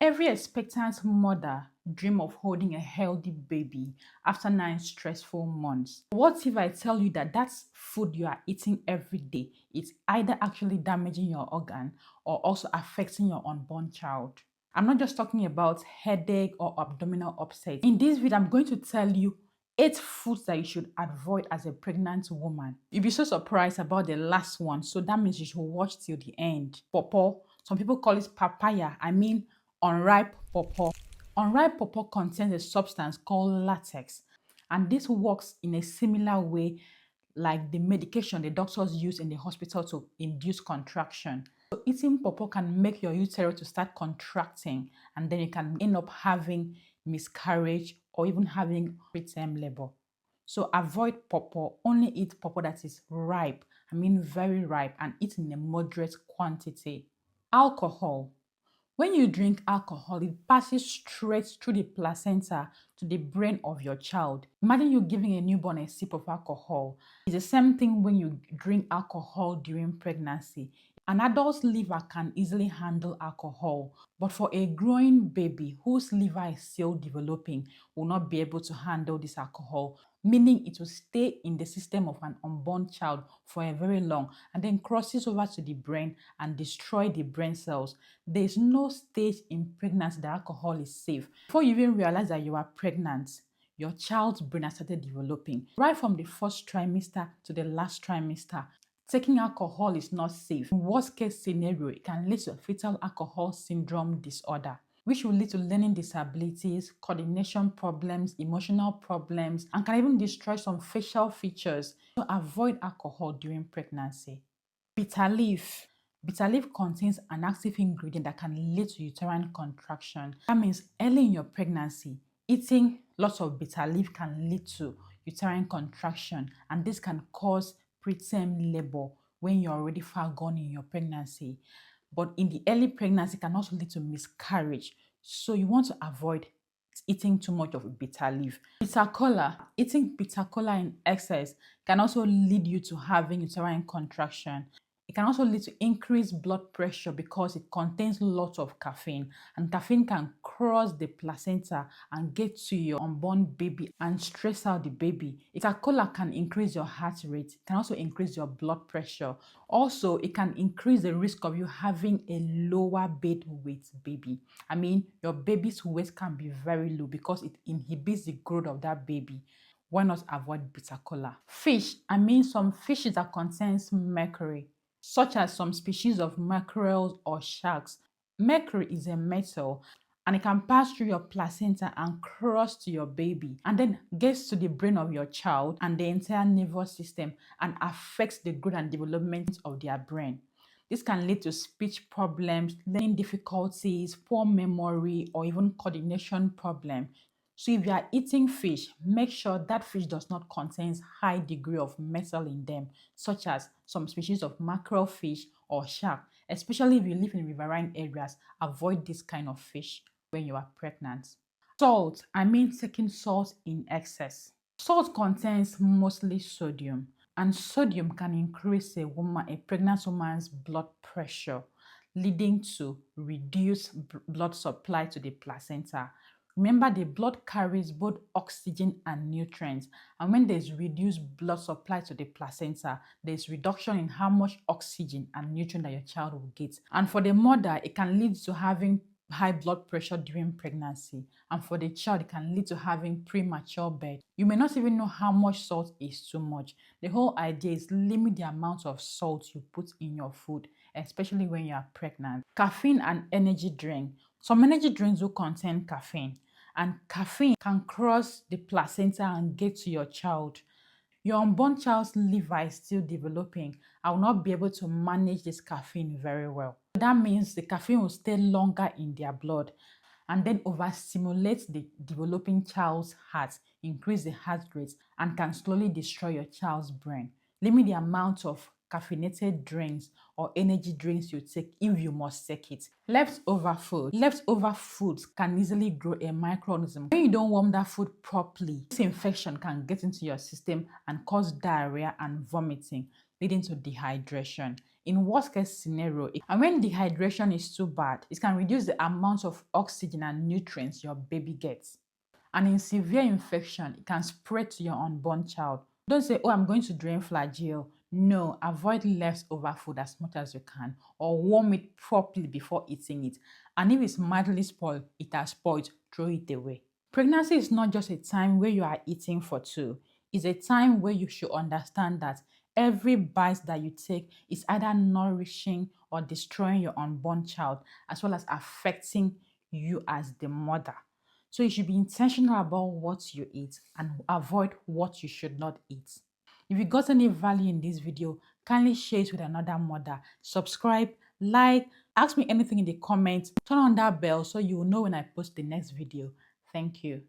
Every expectant mother dream of holding a healthy baby after 9 stressful months. What if I tell you that that's food you are eating every day? It's either actually damaging your organ or also affecting your unborn child. I'm not just talking about headache or abdominal upset. In this video, I'm going to tell you 8 foods that you should avoid as a pregnant woman. You'll be so surprised about the last one, so that means you should watch till the end. Pawpaw, some people call it papaya. I mean unripe pawpaw. Unripe pawpaw contains a substance called latex, and this works in a similar way like the medication the doctors use in the hospital to induce contraction. So eating pawpaw can make your uterus to start contracting, and then you can end up having miscarriage or even having preterm labor. So avoid pawpaw. Only eat pawpaw that is ripe. I mean very ripe, and eat in a moderate quantity. Alcohol. When you drink alcohol, it passes straight through the placenta to the brain of your child. Imagine you giving a newborn a sip of alcohol. It's the same thing when you drink alcohol during pregnancy. An adult's liver can easily handle alcohol, but for a growing baby whose liver is still developing, will not be able to handle this alcohol, meaning it will stay in the system of an unborn child for a very long and then crosses over to the brain and destroy the brain cells. There is no stage in pregnancy that alcohol is safe. Before you even realize that you are pregnant, your child's brain has started developing. Right from the first trimester to the last trimester, taking alcohol is not safe. In worst case scenario, it can lead to fetal alcohol syndrome disorder, which will lead to learning disabilities, coordination problems, emotional problems, and can even destroy some facial features. So avoid alcohol during pregnancy. Bitter leaf. Bitter leaf contains an active ingredient that can lead to uterine contraction. That means early in your pregnancy, eating lots of bitter leaf can lead to uterine contraction, and this can cause preterm labor when you're already far gone in your pregnancy. But in the early pregnancy, it can also lead to miscarriage. So you want to avoid eating too much of bitter leaf. Bitter cola. Eating bitter cola in excess can also lead you to having uterine contraction. It can also lead to increased blood pressure because it contains lots of caffeine, and caffeine can cross the placenta and get to your unborn baby and stress out the baby. Bitter cola can increase your heart rate, it can also increase your blood pressure. Also, it can increase the risk of you having a lower bed weight baby. I mean, your baby's weight can be very low because it inhibits the growth of that baby. Why not avoid bitter cola? Fish. I mean, some fishes that contains mercury, such as some species of mackerels or sharks. Mercury is a metal, and it can pass through your placenta and cross to your baby and then gets to the brain of your child and the entire nervous system and affects the growth and development of their brain. This can lead to speech problems, learning difficulties, poor memory, or even coordination problems. So if you are eating fish, make sure that fish does not contain high degree of metal in them, such as some species of mackerel fish or shark. Especially if you live in riverine areas, avoid this kind of fish when you are pregnant. Salt. I mean taking salt in excess. Salt contains mostly sodium, and sodium can increase a pregnant woman's blood pressure, leading to reduced blood supply to the placenta. Remember, the blood carries both oxygen and nutrients, and when there's reduced blood supply to the placenta, there's reduction in how much oxygen and nutrient that your child will get. And for the mother, it can lead to having high blood pressure during pregnancy, and for the child, it can lead to having premature birth. You may not even know how much salt is too much. The whole idea is limit the amount of salt you put in your food, especially when you are pregnant. Caffeine and energy drink. Some energy drinks will contain caffeine, and caffeine can cross the placenta and get to your child. Your unborn child's liver is still developing and will not be able to manage this caffeine very well. That means the caffeine will stay longer in their blood and then overstimulate the developing child's heart, increase the heart rate, and can slowly destroy your child's brain. Limit the amount of caffeinated drinks or energy drinks you take if you must take it. Leftover food. Leftover foods can easily grow a microorganism. When you don't warm that food properly, this infection can get into your system and cause diarrhea and vomiting, leading to dehydration. in worst case scenario. And when dehydration is too bad, it can reduce the amount of oxygen and nutrients your baby gets. And in severe infection, it can spread to your unborn child. Don't say, oh, I'm going to drain flagyl. No, avoid leftover food as much as you can, or warm it properly before eating it. And if it's mildly spoiled, it has spoiled, throw it away. Pregnancy is not just a time where you are eating for two. It's a time where you should understand that every bite that you take is either nourishing or destroying your unborn child, as well as affecting you as the mother. So you should be intentional about what you eat and avoid what you should not eat. If you got any value in this video, kindly share it with another mother. Subscribe, like, ask me anything in the comments, turn on that bell so you will know when I post the next video. Thank you.